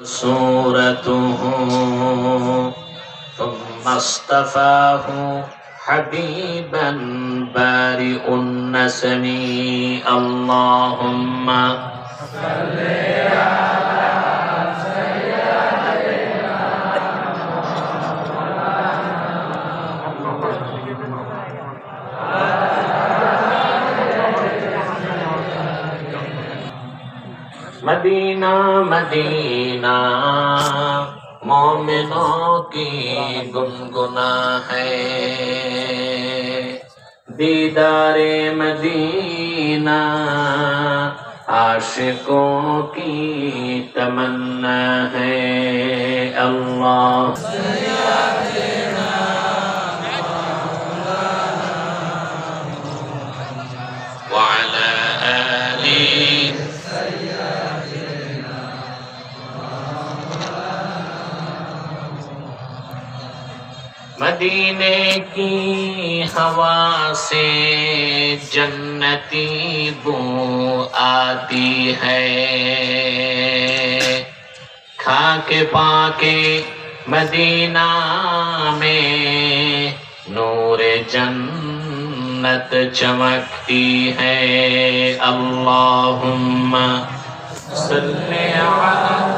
सूरतुहु थुम्मा इस्तफ़ाहु हबीबन बारिउन नसमी अल्लाहुम्मा Medina Medina मोमिनों की गुनगुना है, दीदारे मदीना आशिकों की तमन्ना है। अल्लाह वअला आली मदीने की हवा से जन्नती बू आती है, खाके पाके मदीना में नूरे जन्नत चमकती है। अल्लाहुम्मा सल्ली अला